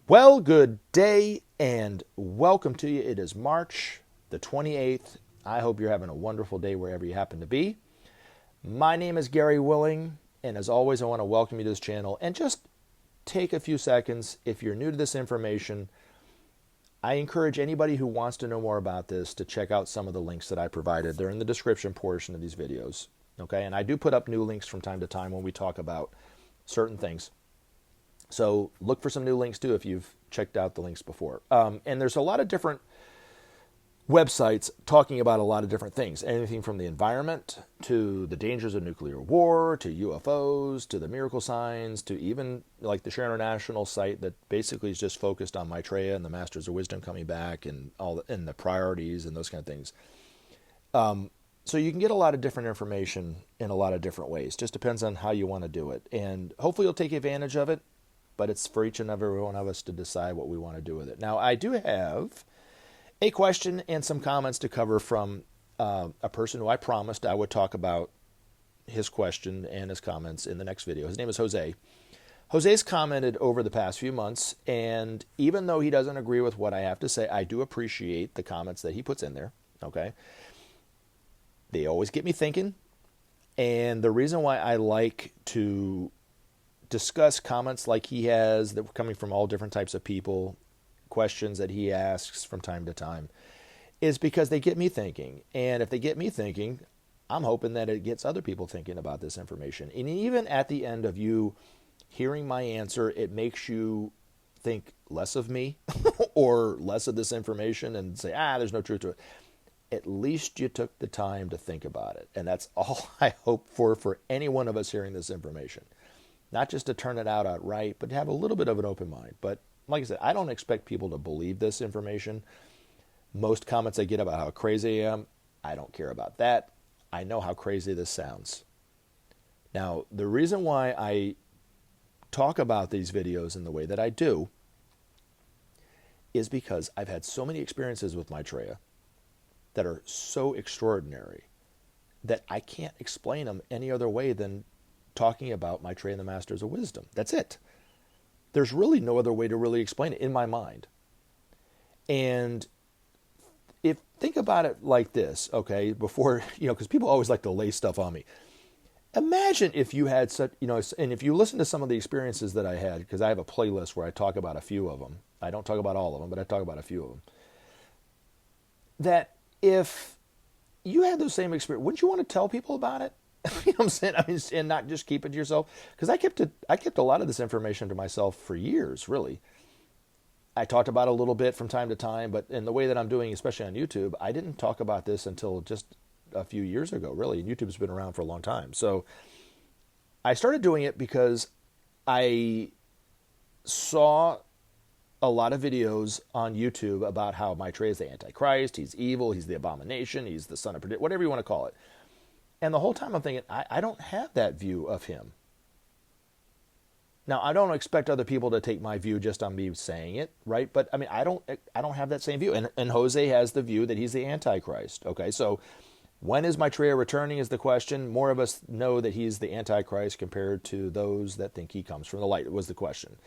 Well, good day and welcome to you. It is March the 28th. I hope you're having a wonderful day wherever you happen to be. My name is Gary Willing, and as always, I want to welcome you to this channel and just take a few seconds. If you're new to this information, I encourage anybody who wants to know more about this to check out some of the links that I provided. They're in the description portion of these videos. Okay, and I do put up new links from time to time when we talk about certain things. So look for some new links too if you've checked out the links before. And there's a lot of different websites talking about a lot of different things. Anything from the environment to the dangers of nuclear war to UFOs to the miracle signs to even like the Share International site that basically is just focused on Maitreya and the Masters of Wisdom coming back and and the priorities and those kind of things. So you can get a lot of different information in a lot of different ways. Just depends on how you want to do it. And hopefully you'll take advantage of it. But it's for each and every one of us to decide what we want to do with it. Now, I do have a question and some comments to cover from a person who I promised I would talk about his question and his comments in the next video. His name is Jose. Jose's commented over the past few months, and even though he doesn't agree with what I have to say, I do appreciate the comments that he puts in there, okay? They always get me thinking, and the reason why I like to discuss comments like he has that were coming from all different types of people, questions that he asks from time to time, is because they get me thinking. And if they get me thinking, I'm hoping that it gets other people thinking about this information. And even at the end of you hearing my answer, it makes you think less of me or less of this information and say, there's no truth to it. At least you took the time to think about it. And that's all I hope for any one of us hearing this information. Not just to turn it out outright, but to have a little bit of an open mind. But like I said, I don't expect people to believe this information. Most comments I get about how crazy I am, I don't care about that. I know how crazy this sounds. Now, the reason why I talk about these videos in the way that I do is because I've had so many experiences with Maitreya that are so extraordinary that I can't explain them any other way than talking about Maitreya and the Masters of Wisdom. That's it. There's really no other way to really explain it in my mind. And think about it like this, okay, before, because people always like to lay stuff on me. Imagine if you had such, and if you listen to some of the experiences that I had, because I have a playlist where I talk about a few of them. I don't talk about all of them, but I talk about a few of them. That if you had those same experiences, wouldn't you want to tell people about it? You know what I'm saying? I mean, and not just keep it to yourself. Because I kept a lot of this information to myself for years, really. I talked about it a little bit from time to time, but in the way that I'm doing, especially on YouTube, I didn't talk about this until just a few years ago, really. And YouTube's been around for a long time. So I started doing it because I saw a lot of videos on YouTube about how Maitreya is the Antichrist, he's evil, he's the abomination, he's the son of perdition, whatever you want to call it. And the whole time I'm thinking, I don't have that view of him. Now, I don't expect other people to take my view just on me saying it, right? But I mean, I don't have that same view. And Jose has the view that he's the Antichrist. Okay, so when is Maitreya returning is the question. More of us know that he's the Antichrist compared to those that think he comes from the light, was the question.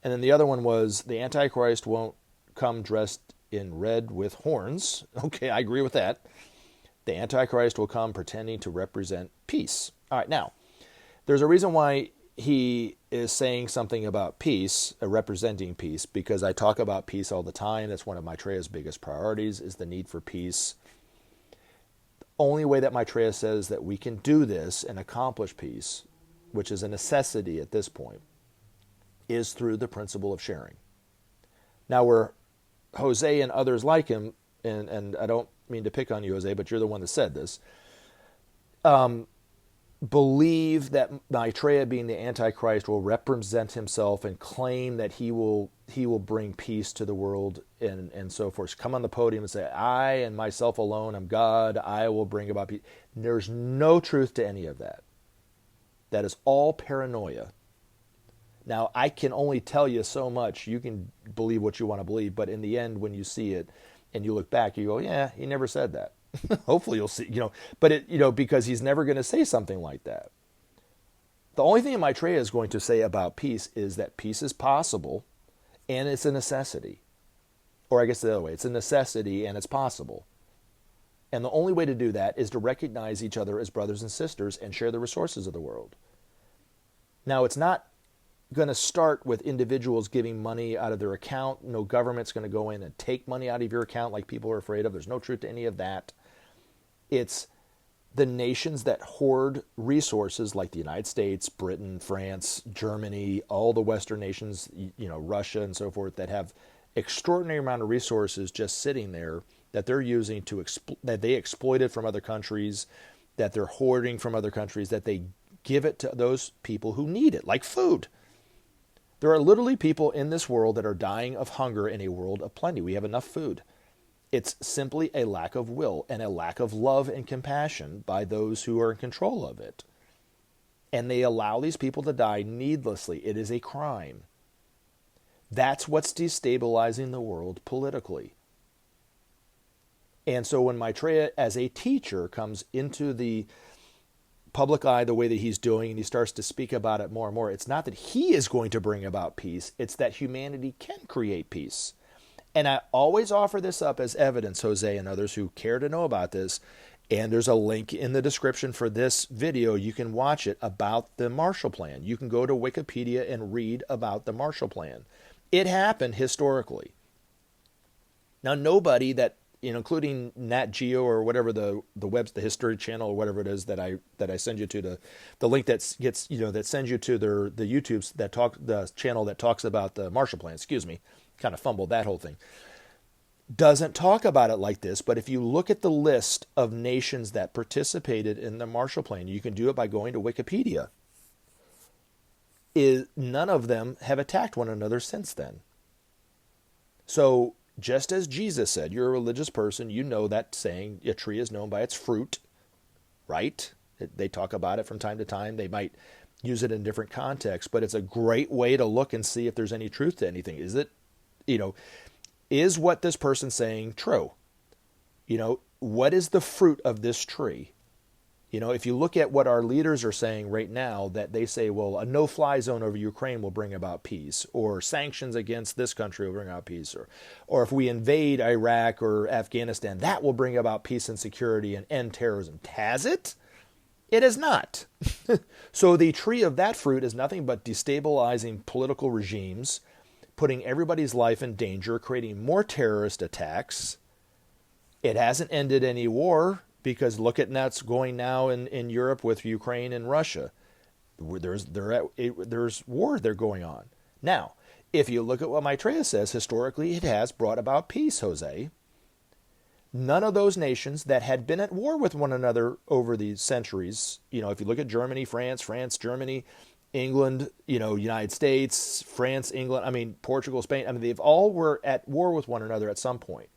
And then the other one was the Antichrist won't come dressed in red with horns. Okay, I agree with that. The Antichrist will come pretending to represent peace. All right, now, there's a reason why he is saying something about peace, representing peace, because I talk about peace all the time. That's one of Maitreya's biggest priorities, is the need for peace. The only way that Maitreya says that we can do this and accomplish peace, which is a necessity at this point, is through the principle of sharing. Now, where Jose and others like him, and I don't mean to pick on you, Jose, but you're the one that said this, believe that Maitreya, being the Antichrist, will represent himself and claim that he will bring peace to the world and so forth. Come on the podium and say, I and myself alone am God, I will bring about peace. There's no truth to any of that. That is all paranoia. Now, I can only tell you so much. You can believe what you want to believe, but in the end, when you see it and you look back, you go, yeah, he never said that. Hopefully you'll see, but because he's never going to say something like that. The only thing Maitreya is going to say about peace is that peace is possible and it's a necessity. Or I guess the other way, it's a necessity and it's possible. And the only way to do that is to recognize each other as brothers and sisters and share the resources of the world. Now, it's not going to start with individuals giving money out of their account. No government's going to go in and take money out of your account like people are afraid of. There's no truth to any of that. It's the nations that hoard resources like the United States, Britain, France, Germany, all the Western nations, Russia and so forth, that have extraordinary amount of resources just sitting there that they're using that they exploited from other countries, that they're hoarding from other countries, that they give it to those people who need it, like food. There are literally people in this world that are dying of hunger in a world of plenty. We have enough food. It's simply a lack of will and a lack of love and compassion by those who are in control of it. And they allow these people to die needlessly. It is a crime. That's what's destabilizing the world politically. And so when Maitreya, as a teacher, comes into the public eye the way that he's doing, and he starts to speak about it more and more, it's not that he is going to bring about peace, it's that humanity can create peace. And I always offer this up as evidence, Jose and others who care to know about this, and there's a link in the description for this video. You can watch it about the Marshall Plan. You can go to Wikipedia and read about the Marshall Plan. It happened historically. Now, nobody that, including Nat Geo or whatever the History Channel or whatever it is that I send you to, the link that sends you to the YouTube's the channel that talks about the Marshall Plan. Excuse me, kind of fumbled that whole thing. Doesn't talk about it like this, but if you look at the list of nations that participated in the Marshall Plan, you can do it by going to Wikipedia. None of them have attacked one another since then. So, just as Jesus said, you're a religious person, you know that saying, a tree is known by its fruit, right? They talk about it from time to time. They might use it in different contexts, but it's a great way to look and see if there's any truth to anything. Is what this person's saying true? What is the fruit of this tree? If you look at what our leaders are saying right now, that they say, well, a no-fly zone over Ukraine will bring about peace, or sanctions against this country will bring about peace, or if we invade Iraq or Afghanistan, that will bring about peace and security and end terrorism. Has it? It has not. So the tree of that fruit is nothing but destabilizing political regimes, putting everybody's life in danger, creating more terrorist attacks. It hasn't ended any war. Because look at what's going now in Europe with Ukraine and Russia. There's war there going on. Now, if you look at what Maitreya says, historically it has brought about peace, Jose. None of those nations that had been at war with one another over the centuries, if you look at Germany, France, Germany, England, United States, France, England, Portugal, Spain, they've all were at war with one another at some point.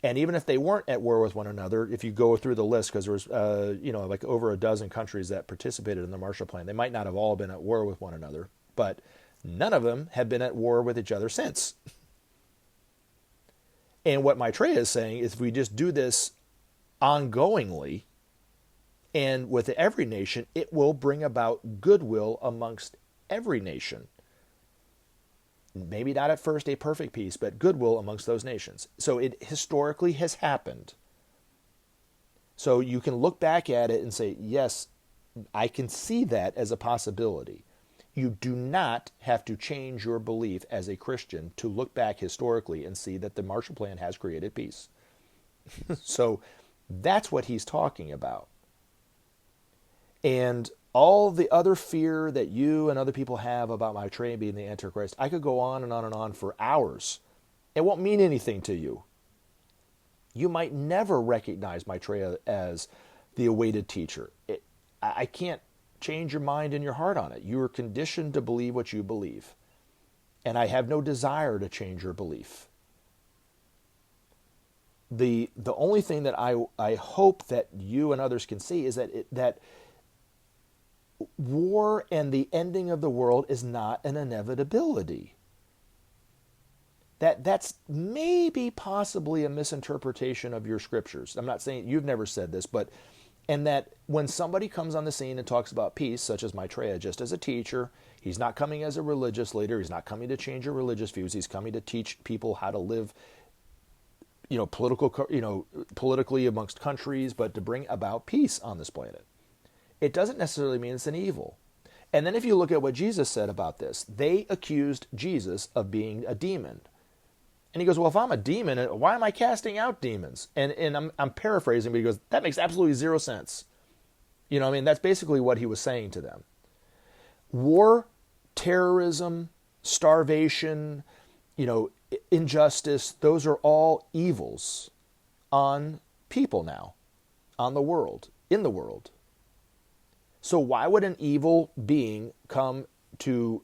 And even if they weren't at war with one another, if you go through the list, because there was, like over a dozen countries that participated in the Marshall Plan, they might not have all been at war with one another, but none of them have been at war with each other since. And what Maitreya is saying is if we just do this ongoingly and with every nation, it will bring about goodwill amongst every nation. Maybe not at first a perfect peace, but goodwill amongst those nations. So it historically has happened. So you can look back at it and say, yes, I can see that as a possibility. You do not have to change your belief as a Christian to look back historically and see that the Marshall Plan has created peace. So that's what he's talking about. And all the other fear that you and other people have about Maitreya being the Antichrist, I could go on and on and on for hours. It won't mean anything to you. You might never recognize Maitreya as the awaited teacher. I can't change your mind and your heart on it. You are conditioned to believe what you believe. And I have no desire to change your belief. The only thing that I hope that you and others can see is that war and the ending of the world is not an inevitability. That's maybe possibly a misinterpretation of your scriptures. I'm not saying you've never said this, but And that when somebody comes on the scene and talks about peace, such as Maitreya, just as a teacher, he's not coming as a religious leader. He's not coming to change your religious views. He's coming to teach people how to live, politically amongst countries, but to bring about peace on this planet. It doesn't necessarily mean it's an evil. And then if you look at what Jesus said about this, they accused Jesus of being a demon. And he goes, well, if I'm a demon, why am I casting out demons? And I'm paraphrasing, but he goes, that makes absolutely zero sense. That's basically what he was saying to them. War, terrorism, starvation, injustice, those are all evils on people now, on the world, in the world. So why would an evil being come to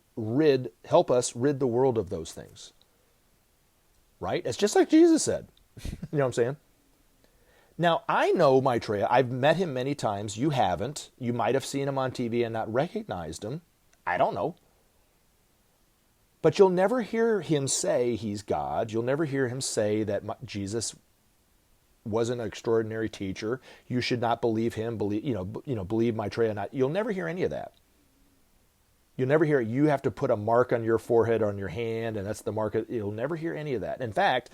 help us rid the world of those things? Right? It's just like Jesus said. You know what I'm saying? Now, I know Maitreya. I've met him many times. You haven't. You might have seen him on TV and not recognized him. I don't know. But you'll never hear him say he's God. You'll never hear him say that Jesus was an extraordinary teacher. You should not believe him. Believe Maitreya. Not. You'll never hear any of that. You'll never hear you have to put a mark on your forehead or on your hand, and that's the mark. You'll never hear any of that. In fact,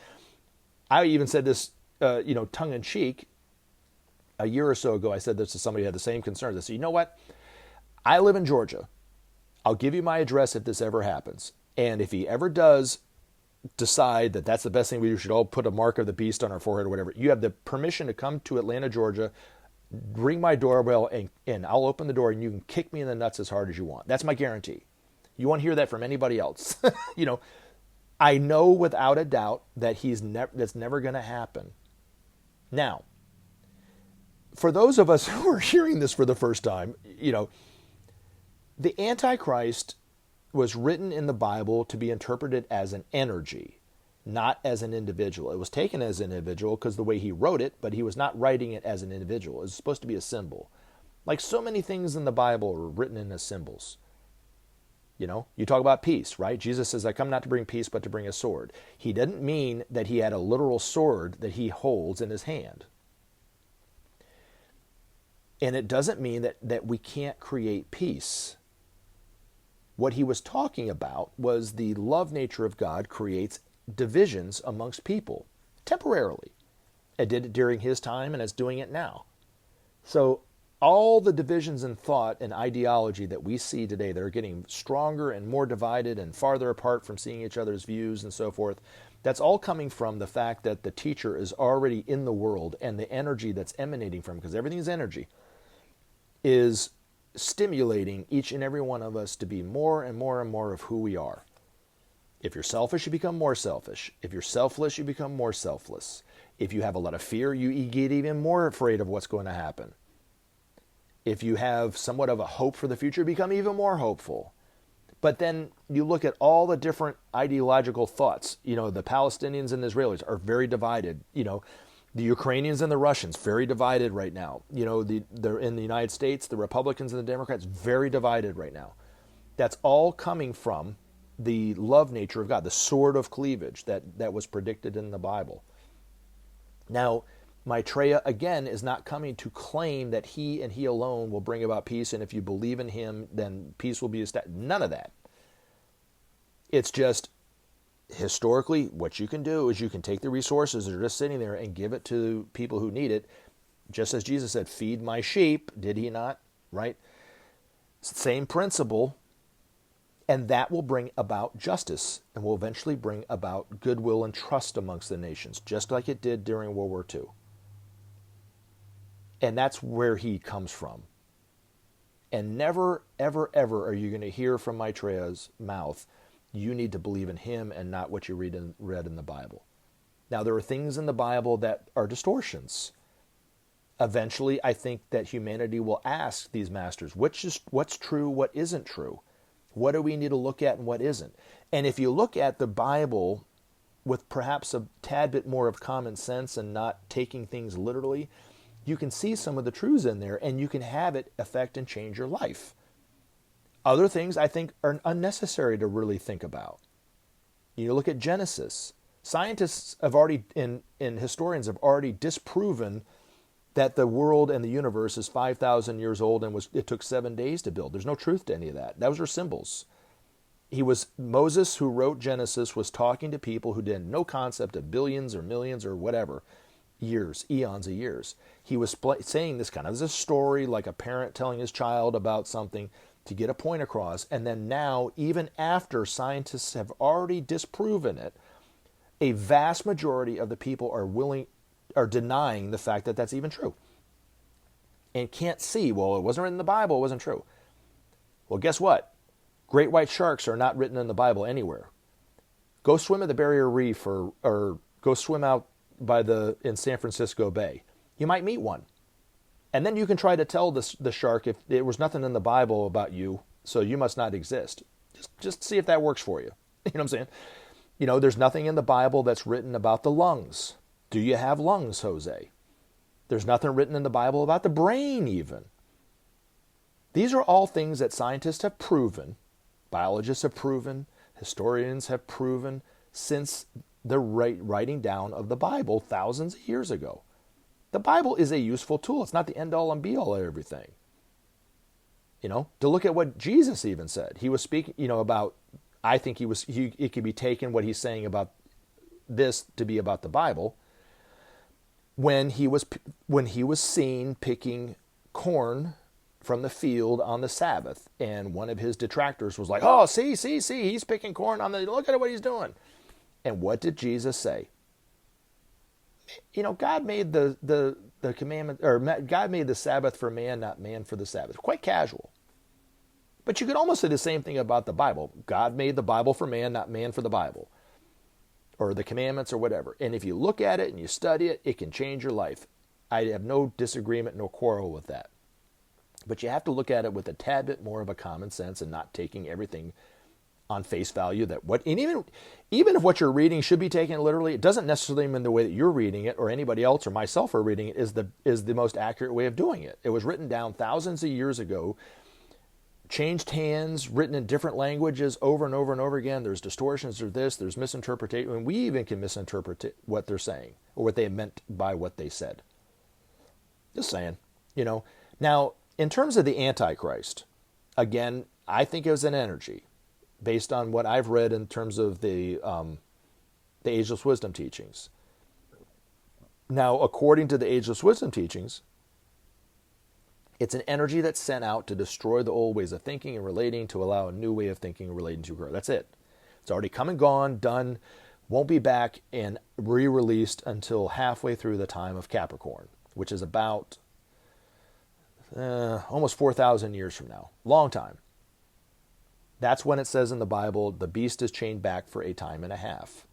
I even said this, tongue-in-cheek, a year or so ago. I said this to somebody who had the same concerns. I said, you know what? I live in Georgia. I'll give you my address if this ever happens. And if he ever does decide that that's the best thing, we should all put a mark of the beast on our forehead or whatever, you have the permission to come to Atlanta, Georgia, ring my doorbell, and I'll open the door, and you can kick me in the nuts as hard as you want. That's my guarantee. You won't hear that from anybody else. I know without a doubt that that's never going to happen. Now, for those of us who are hearing this for the first time, the Antichrist was written in the Bible to be interpreted as an energy, not as an individual. It was taken as an individual because the way he wrote it, but he was not writing it as an individual. It was supposed to be a symbol. Like so many things in the Bible are written in as symbols. You talk about peace, right? Jesus says, I come not to bring peace, but to bring a sword. He didn't mean that he had a literal sword that he holds in his hand. And it doesn't mean that we can't create peace. What he was talking about was the love nature of God creates divisions amongst people temporarily. It did it during his time, and it's doing it now. So all the divisions in thought and ideology that we see today that are getting stronger and more divided and farther apart from seeing each other's views and so forth, that's all coming from the fact that the teacher is already in the world, and the energy that's emanating from, because everything is energy, is stimulating each and every one of us to be more and more and more of who we are. If you're selfish, you become more selfish. If you're selfless, you become more selfless. If you have a lot of fear, you get even more afraid of what's going to happen. If you have somewhat of a hope for the future, you become even more hopeful. But then you look at all the different ideological thoughts. The Palestinians and the Israelis are very divided. The Ukrainians and the Russians, very divided right now. They're in the United States, the Republicans and the Democrats, very divided right now. That's all coming from the love nature of God, the sword of cleavage that was predicted in the Bible. Now, Maitreya, again, is not coming to claim that he and he alone will bring about peace, and if you believe in him, then peace will be established. None of that. It's just, historically, what you can do is you can take the resources that are just sitting there and give it to people who need it. Just as Jesus said, feed my sheep, did he not? Right? Same principle. And that will bring about justice and will eventually bring about goodwill and trust amongst the nations, just like it did during World War II. And that's where he comes from. And never, ever, ever are you going to hear from Maitreya's mouth, you need to believe in him and not what you read in the Bible. Now, there are things in the Bible that are distortions. Eventually, I think that humanity will ask these masters, what's true, what isn't true? What do we need to look at and what isn't? And if you look at the Bible with perhaps a tad bit more of common sense and not taking things literally, you can see some of the truths in there, and you can have it affect and change your life. Other things I think are unnecessary to really think about. You look at Genesis. Scientists have already, and historians have already disproven that the world and the universe is 5,000 years old and it took 7 days to build. There's no truth to any of that. Those are symbols. Moses, who wrote Genesis, was talking to people who had no concept of billions or millions or whatever, years, eons of years. He was saying this kind of as a story, like a parent telling his child about something to get a point across. And then now, even after scientists have already disproven it, a vast majority of the people are denying the fact that that's even true. And can't see, well, it wasn't written in the Bible, it wasn't true. Well, guess what? Great white sharks are not written in the Bible anywhere. Go swim at the Barrier Reef or go swim out in San Francisco Bay. You might meet one. And then you can try to tell the shark if there was nothing in the Bible about you, so you must not exist. Just see if that works for you. You know what I'm saying? There's nothing in the Bible that's written about the lungs. Do you have lungs, Jose? There's nothing written in the Bible about the brain even. These are all things that scientists have proven, biologists have proven, historians have proven since the writing down of the Bible thousands of years ago. The Bible is a useful tool. It's not the end-all and be-all of everything. To look at what Jesus even said. He was speaking, about, I think it could be taken what he's saying about this to be about the Bible. When he was seen picking corn from the field on the Sabbath, and one of his detractors was like, "Oh, see, he's picking corn look at what he's doing." And what did Jesus say? God made the commandment, or God made the Sabbath for man, not man for the Sabbath. Quite casual. But you could almost say the same thing about the Bible. God made the Bible for man, not man for the Bible, or the commandments or whatever. And if you look at it and you study it, it can change your life. I have no disagreement, no quarrel with that. But you have to look at it with a tad bit more of a common sense and not taking everything on face value. Even if what you're reading should be taken literally, it doesn't necessarily mean the way that you're reading it or anybody else or myself are reading it is the most accurate way of doing it. It was written down thousands of years ago, changed hands, written in different languages over and over and over again. There's distortions, there's misinterpretation. And we even can misinterpret what they're saying or what they meant by what they said. Just saying, Now, in terms of the Antichrist, again, I think it was an energy based on what I've read in terms of the Ageless Wisdom Teachings. Now, according to the Ageless Wisdom Teachings, it's an energy that's sent out to destroy the old ways of thinking and relating, to allow a new way of thinking and relating to grow. That's it. It's already come and gone, done, won't be back and re-released until halfway through the time of Capricorn, which is about almost 4,000 years from now. Long time. That's when it says in the Bible, the beast is chained back for a time and a half.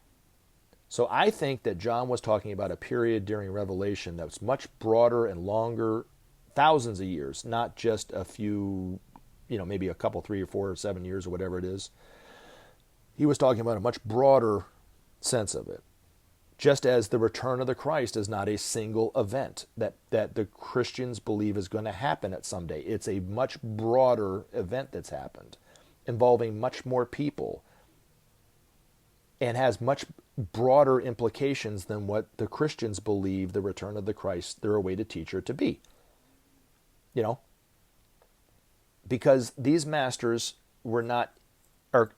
So I think that John was talking about a period during Revelation that's much broader and longer, thousands of years, not just a few, maybe a couple, 3 or 4 or 7 years or whatever it is. He was talking about a much broader sense of it. Just as the return of the Christ is not a single event that the Christians believe is going to happen at some day. It's a much broader event that's happened, involving much more people, and has much broader implications than what the Christians believe the return of the Christ, their awaited teacher, to be. Because these masters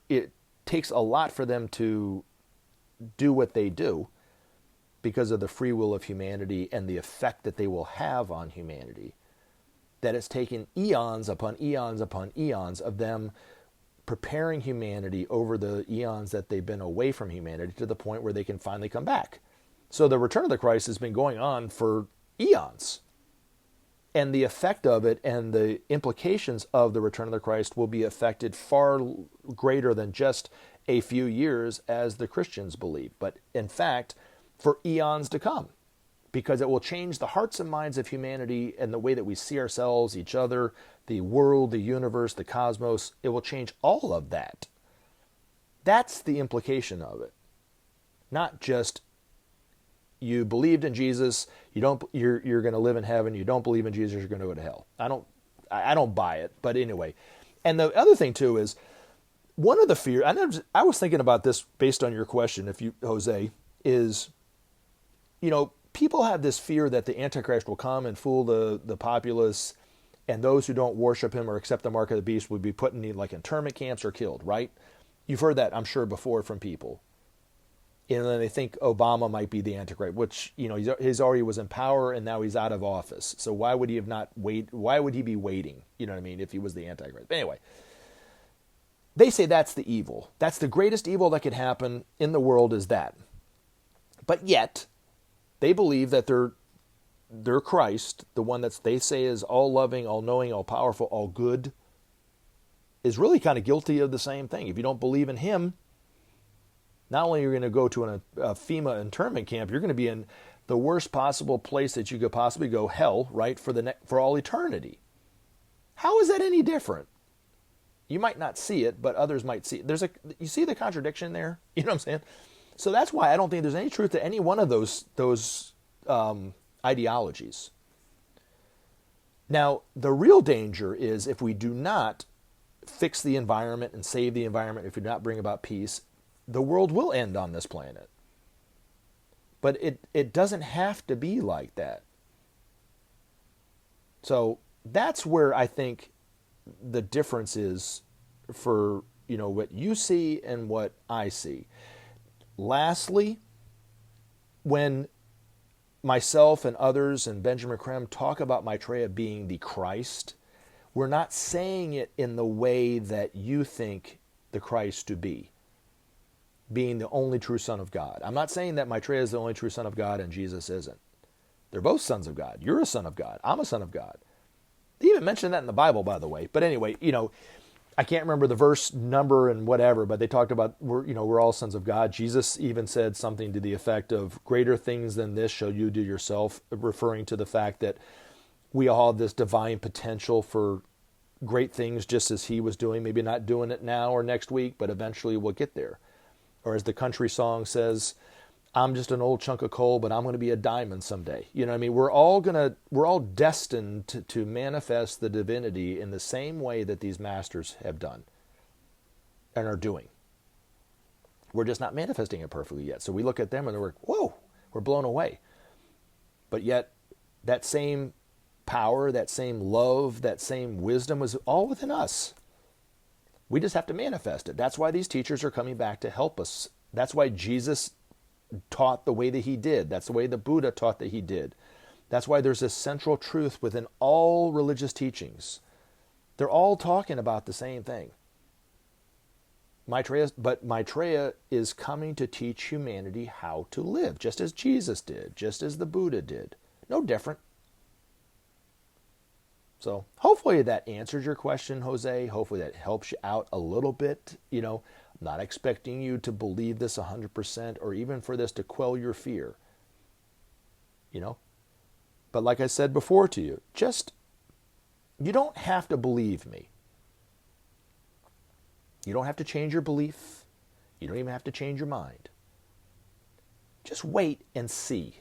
it takes a lot for them to do what they do because of the free will of humanity and the effect that they will have on humanity, that it's taken eons upon eons upon eons of them preparing humanity over the eons that they've been away from humanity to the point where they can finally come back. So the return of the Christ has been going on for eons. And the effect of it and the implications of the return of the Christ will be affected far greater than just a few years as the Christians believe, but in fact, for eons to come, because it will change the hearts and minds of humanity and the way that we see ourselves, each other, the world, the universe, the cosmos. It will change all of that. That's the implication of it. Not just you believed in Jesus, you're going to live in heaven. You don't believe in Jesus, you're going to go to hell. I don't buy it. But anyway, and the other thing too is one of the fear. I was thinking about this based on your question, Jose, is people have this fear that the Antichrist will come and fool the populace, and those who don't worship him or accept the mark of the beast would be put in like internment camps or killed, right? You've heard that, I'm sure, before from people. And then they think Obama might be the Antichrist, which, he's already was in power and now he's out of office. So why would he have not wait? Why would he be waiting? You know what I mean? If he was the Antichrist. But anyway, they say that's the evil. That's the greatest evil that could happen in the world is that. But yet, they believe that their Christ, the one that they say is all loving, all knowing, all powerful, all good, is really kind of guilty of the same thing. If you don't believe in him, not only are you going to go to a FEMA internment camp, you're going to be in the worst possible place that you could possibly go, hell, right, for all eternity. How is that any different? You might not see it, but others might see it. You see the contradiction there? You know what I'm saying? So that's why I don't think there's any truth to any one of those ideologies. Now, the real danger is if we do not fix the environment and save the environment, if we do not bring about peace, the world will end on this planet. But it doesn't have to be like that. So that's where I think the difference is for, what you see and what I see. Lastly, when myself and others and Benjamin Creme talk about Maitreya being the Christ, we're not saying it in the way that you think the Christ to be, being the only true Son of God. I'm not saying that Maitreya is the only true Son of God and Jesus isn't. They're both sons of God. You're a son of God. I'm a son of God. They even mention that in the Bible, by the way. But anyway, I can't remember the verse number and whatever, but they talked about we're all sons of God. Jesus even said something to the effect of greater things than this shall you do yourself, referring to the fact that we all have this divine potential for great things just as he was doing, maybe not doing it now or next week, but eventually we'll get there. Or as the country song says, I'm just an old chunk of coal, but I'm going to be a diamond someday. You know what I mean? We're all destined to manifest the divinity in the same way that these masters have done and are doing. We're just not manifesting it perfectly yet. So we look at them and we're, whoa, we're blown away. But yet that same power, that same love, that same wisdom was all within us. We just have to manifest it. That's why these teachers are coming back to help us. That's why Jesus taught the way that he did. That's the way the Buddha taught that he did. That's why there's this central truth within all religious teachings. They're all talking about the same thing. But Maitreya is coming to teach humanity how to live, just as Jesus did, just as the Buddha did. No different. So hopefully that answers your question, Jose. Hopefully that helps you out a little bit. I'm not expecting you to believe this 100% or even for this to quell your fear. But like I said before to you, you don't have to believe me. You don't have to change your belief. You don't even have to change your mind. Just wait and see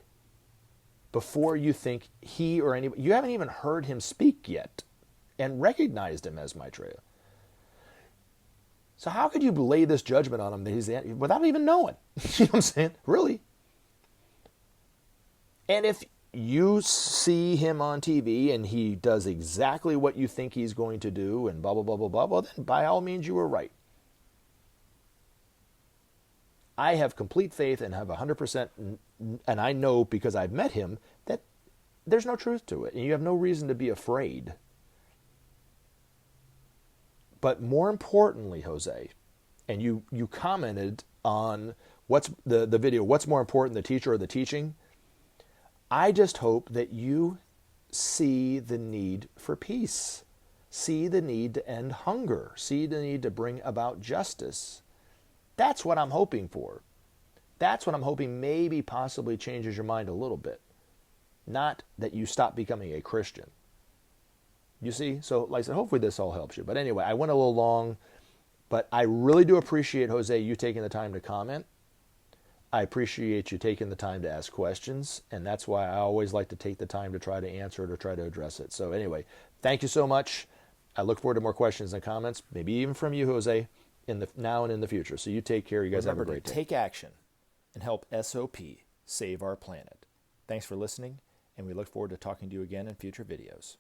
before you think he or anybody, you haven't even heard him speak yet and recognized him as Maitreya. So how could you lay this judgment on him that he's without even knowing? You know what I'm saying? Really? And if you see him on TV and he does exactly what you think he's going to do and blah, blah, blah, blah, blah, well, then by all means you were right. I have complete faith and have 100%, and I know because I've met him, that there's no truth to it. And you have no reason to be afraid. But more importantly, Jose, and you commented on what's the video, what's more important, the teacher or the teaching? I just hope that you see the need for peace, see the need to end hunger, see the need to bring about justice. That's what I'm hoping for. That's what I'm hoping maybe possibly changes your mind a little bit. Not that you stop becoming a Christian. You see? So like I said, hopefully this all helps you. But anyway, I went a little long, but I really do appreciate, Jose, you taking the time to comment. I appreciate you taking the time to ask questions, and that's why I always like to take the time to try to answer it or try to address it. So anyway, thank you so much. I look forward to more questions and comments, maybe even from you, Jose, now and in the future. So you take care. You guys have a great day. Take action and help SOP save our planet. Thanks for listening, and we look forward to talking to you again in future videos.